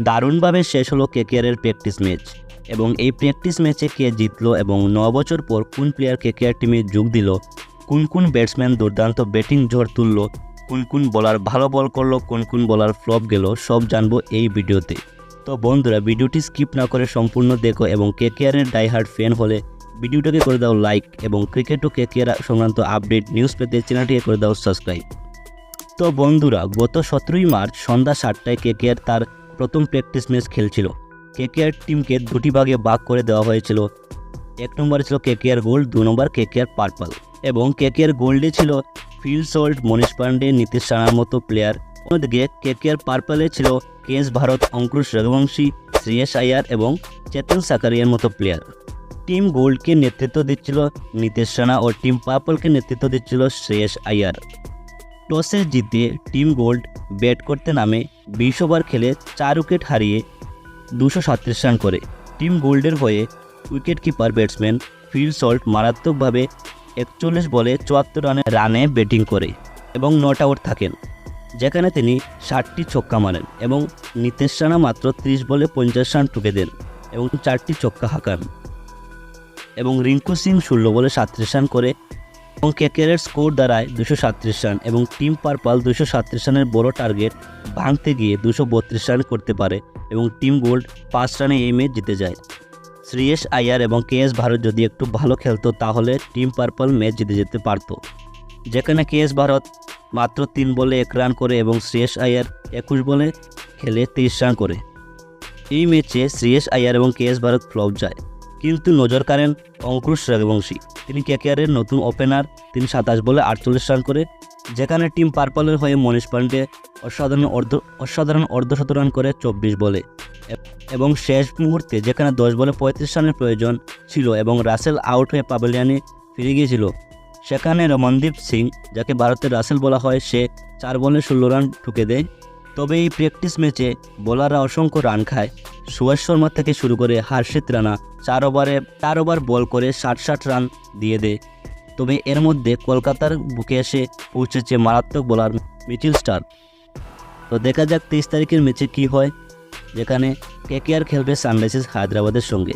দারুণভাবে শেষ হলো কেকেআরের প্র্যাকটিস ম্যাচ এবং এই প্র্যাকটিস ম্যাচে কে জিতলো এবং 9 বছর পর কোন প্লেয়ার কেকেআর টিমে যোগ দিল, কোন কোন ব্যাটসম্যান দুর্দান্ত ব্যাটিং ঝড় তুললো, কোন বোলার ভালো বল করলো, কোন বোলার ফ্লপ গেল, সব জানবো এই ভিডিওতে। তো বন্ধুরা, ভিডিওটি স্কিপ না করে সম্পূর্ণ দেখো এবং কেকেআরের ডাইহার্ড ফ্যান হলে ভিডিওটাকে করে দাও লাইক এবং ক্রিকেট ও কেকেআর সংক্রান্ত আপডেট নিউজ পেতে চ্যানেলটিকে করে দাও সাবস্ক্রাইব। তো বন্ধুরা, গত 17ই মার্চ সন্ধ্যা 7টায় কেকেআর তার প্রথম প্র্যাকটিস ম্যাচ খেলছিল। কেকেআর টিমকে দুটি ভাগে ভাগ করে দেওয়া হয়েছিল। 1 নম্বরে ছিল কেকেআর গোল্ড, 2 নম্বর কেকেআর পার্পল। এবং কেকেআর গোল্ডে ছিল ফিল সল্ট, মনীষ পান্ডে, নীতিশ রানার মতো প্লেয়ার। অন্যদিকে কেকেআর পার্পলে ছিল কেএস ভারত, অঙ্কুশ রঘুবংশী, শ্রেয়স আয়ার এবং চেতন সাকারিয়ার মতো প্লেয়ার। টিম গোল্ডকে নেতৃত্ব দিচ্ছিল নীতিশ রানা ও টিম পার্পলকে নেতৃত্ব দিচ্ছিল শ্রেয়স আয়ার। টসে জিতে টিম গোল্ড ব্যাট করতে নামে 20 ওভার খেলে 4 উইকেট হারিয়ে 237 রান করে। টিম গোল্ডের হয়ে wicket keeper batsman Phil Salt মারাত্মকভাবে 41 বলে 74 রানে ব্যাটিং করে এবং নট আউট থাকেন, যেখানে তিনি 60টি ছক্কা মারেন এবং নীতিশ রানা মাত্র 30 বলে 50 রান ঠুকে দেন এবং 4টি ছক্কা হাঁকান এবং রিঙ্কু সিং 16 বলে 37 রান করে এবং কেকেআরের স্কোর দাঁড়ায় 237 রান এবং টিম পার্পল 237 রানের বড় টার্গেট ভাঙতে গিয়ে 232 রান করতে পারে এবং টিম গোল্ড 5 রানে এই ম্যাচ জিতে যায়। শ্রেয়স আয়ার এবং কেএস ভারত যদি একটু ভালো খেলতো তাহলে টিম পার্পল ম্যাচ জিতে যেতে পারত, যেখানে কেএস ভারত মাত্র 3 বলে 1 রান করে এবং শ্রেয়স আয়ার 21 বলে খেলে 23 রান করে। এই ম্যাচে শ্রেয়স আয়ার এবং কেএস ভারত ফ্লপ যায়, কিন্তু নজর কাড়েন অঙ্কুশ রঘুবংশী। তিনি কেকেআরের নতুন ওপেনার, তিনি 27 বলে 48 রান করে, যেখানে টিম পার্পলের হয়ে মনীষ পান্ডে অসাধারণ অর্ধশত রান করে 24 বলে এবং শেষ মুহূর্তে যেখানে 10 বলে 35 রানের প্রয়োজন ছিল এবং রাসেল আউট হয়ে প্যাভিলিয়নে ফিরে গিয়েছিল, সেখানে রমনদীপ সিং, যাকে ভারতের রাসেল বলা হয়, সে 4 বলে 16 রান ঠুকে দেয়। তবে এই প্র্যাকটিস ম্যাচে বোলাররা অসংখ্য রান খায়। সুয়াস শর্মা থেকে শুরু করে হর্ষিত রানা 4 ওভার বল করে 60 রান দিয়ে দেয়। তবে এর মধ্যে কলকাতার বুকে এসে পৌঁছেছে মারাত্মক বোলার মিচেল স্টার্ক। তো দেখা যাক 23 তারিখের ম্যাচে কী হয়, যেখানে কেকেআর খেলবে সানরাইজার্স হায়দ্রাবাদের সঙ্গে।